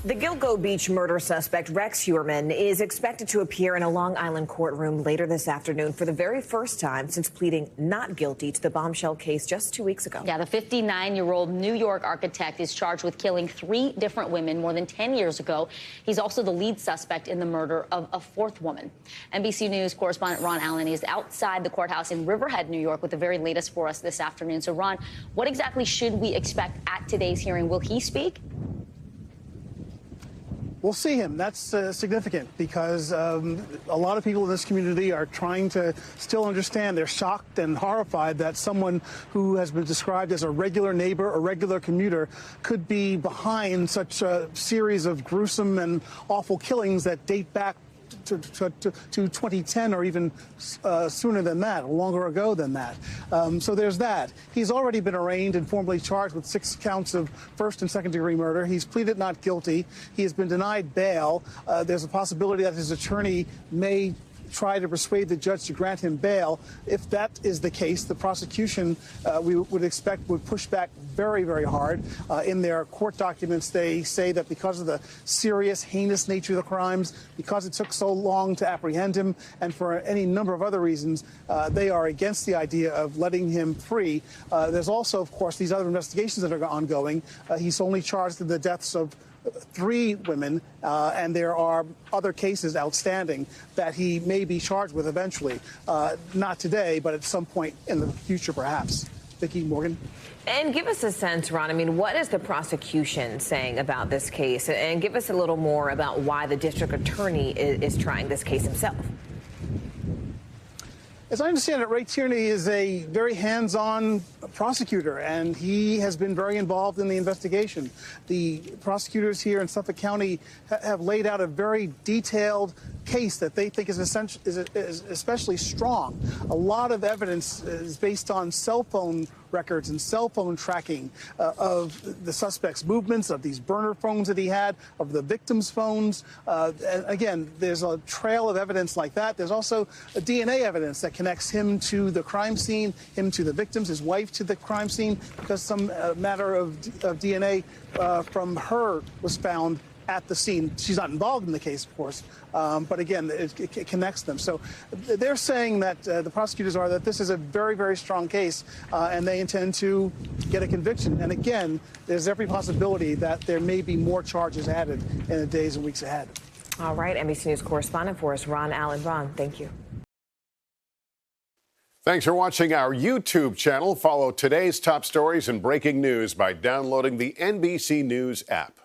The Gilgo Beach murder suspect, Rex Heuermann, is expected to appear in a Long Island courtroom later this afternoon for the very first time since pleading not guilty to the bombshell case just 2 weeks ago. Yeah, the 59-year-old New York architect is charged with killing 3 different women more than 10 years ago. He's also the lead suspect in the murder of a 4th woman. NBC News correspondent Ron Allen is outside the courthouse in Riverhead, New York, with the very latest for us this afternoon. So, Ron, what exactly should we expect at today's hearing? Will he speak? We'll see him. That's significant because a lot of people in this community are trying to still understand. They're shocked and horrified that someone who has been described as a regular neighbor, a regular commuter, could be behind such a series of gruesome and awful killings that date back to 2010 or even sooner than that, longer ago than that. So there's that. He's already been arraigned and formally charged with 6 counts of first and second degree murder. He's pleaded not guilty. He has been denied bail. There's a possibility that his attorney may try to persuade the judge to grant him bail. If that is the case, the prosecution, we would expect, would push back very, very hard. In their court documents, they say that because of the serious, heinous nature of the crimes, because it took so long to apprehend him, and for any number of other reasons, they are against the idea of letting him free. There's also, of course, these other investigations that are ongoing. He's only charged in the deaths of 3 women, and there are other cases outstanding that he may be charged with eventually. Not today, but at some point in the future, perhaps. Vicki, Morgan? And give us a sense, Ron, I mean, what is the prosecution saying about this case? And give us a little more about why the district attorney is trying this case himself. As I understand it, Ray Tierney is a very hands-on prosecutor, and he has been very involved in the investigation. The prosecutors here in Suffolk County have laid out a very detailed case that they think is especially strong. A lot of evidence is based on cell phone records and cell phone tracking of the suspect's movements, of these burner phones that he had, of the victim's phones. And again, there's a trail of evidence like that. There's also DNA evidence that connects him to the crime scene, him to the victims, his wife to the crime scene, because some matter of DNA from her was found at the scene. She's not involved in the case, of course, but again, it connects them. So they're saying that the prosecutors are that this is a very, very strong case, and they intend to get a conviction. And again, there's every possibility that there may be more charges added in the days and weeks ahead. All right, NBC News correspondent for us, Ron Allen. Ron, thank you. Thanks for watching our YouTube channel. Follow today's top stories and breaking news by downloading the NBC News app.